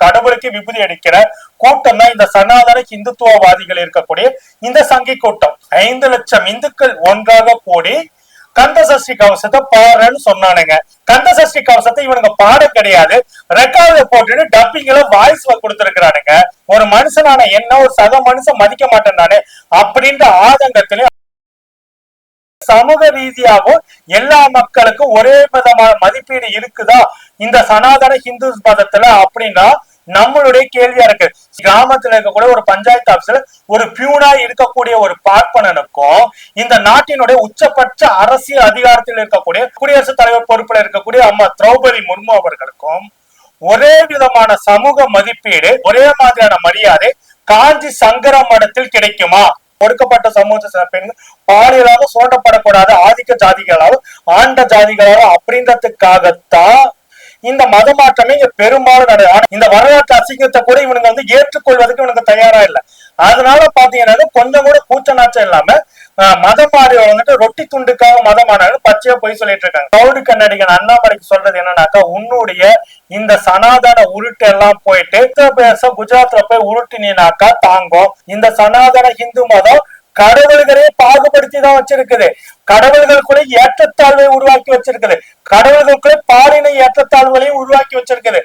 கடவுளுக்கு விபூதி அடிக்கிற கூட்டம் தான் இந்த சனாதன இந்துத்துவவாதிகள் இருக்கக்கூடிய இந்த சங்கி கூட்டம். 5 லட்சம் இந்துக்கள் ஒன்றாக கூடி கந்த சஷ்டி கவசத்தை பாடுறேன்னு சொன்னானுங்க. கந்த சஷ்டி கவசத்தை இவனுங்க பாட கிடையாது, ரெக்கார்டு போட்டுட்டு டப்பிங்ல வாய்ஸ் கொடுத்திருக்கிறானுங்க. ஒரு மனுஷனான என்ன ஒரு சக மனுஷன் மதிக்க மாட்டேன் நானே அப்படின்ற ஆதங்கத்திலே சமூக ரீதியாகவும் எல்லா மக்களுக்கும் ஒரே விதமான மதிப்பீடு இருக்குதா இந்த சனாதன ஹிந்து மதத்துல அப்படின்னா நம்மளுடைய கேள்வியா இருக்கு. கிராமத்துல இருக்கக்கூடிய ஒரு பஞ்சாயத்து ஆபீஸ்ல ஒரு பியூனா இருக்கக்கூடிய ஒரு பார்ப்பனனுக்கும் இந்த நாட்டினுடைய உச்சபட்ச அரசியல் அதிகாரத்தில் இருக்கக்கூடிய குடியரசுத் தலைவர் பொறுப்புல இருக்கக்கூடிய அம்மா திரௌபதி முர்மு அவர்களுக்கும் ஒரே விதமான சமூக மதிப்பீடு, ஒரே மாதிரியான மரியாதை காஞ்சி சங்கர மடத்தில் கிடைக்குமா? ஒடுக்கப்பட்ட சமூக பெண்கள் பாலியலாக சோண்டப்படக்கூடாது, ஆதிக்க ஜாதிகளாலும் ஆண்ட ஜாதிகளாலும் அப்படின்றதுக்காகத்தான் இந்த மத மாற்றமே இங்க பெரும்பாலும் நடக்குது. இந்த வரலாற்று அசிங்கத்தை கூட இவனுங்க ஏற்றுக்கொள்வதற்கு இவனுக்கு தயாரா இல்லை. அதனால பாத்தீங்கன்னா கொஞ்சம் கூட கூச்ச நாச்சம் இல்லாம மதம் மாறி ரொட்டி துண்டுக்காக மதம் மாறாங்க பச்சையா போய் சொல்லிட்டு இருக்காங்க. கவுடு கண்ணடிகன் அண்ணாமலைக்கு சொல்றது என்னன்னாக்கா, உன்னுடைய இந்த சனாதன உருட்டு எல்லாம் போயிட்டு உத்தரப்பிரதேச குஜராத்ல போய் உருட்டினாக்கா தாங்கும். இந்த சனாதன ஹிந்து மதம் கடவுள்களே பாகுபடுத்தி தான் வச்சிருக்குது. கடவுள்களுக்குள்ளே ஏற்றத்தாழ்வை உருவாக்கி வச்சிருக்குது. கடவுள்களுக்குள்ளே பாலின ஏற்றத்தாழ்வுகளையும் உருவாக்கி வச்சிருக்குது.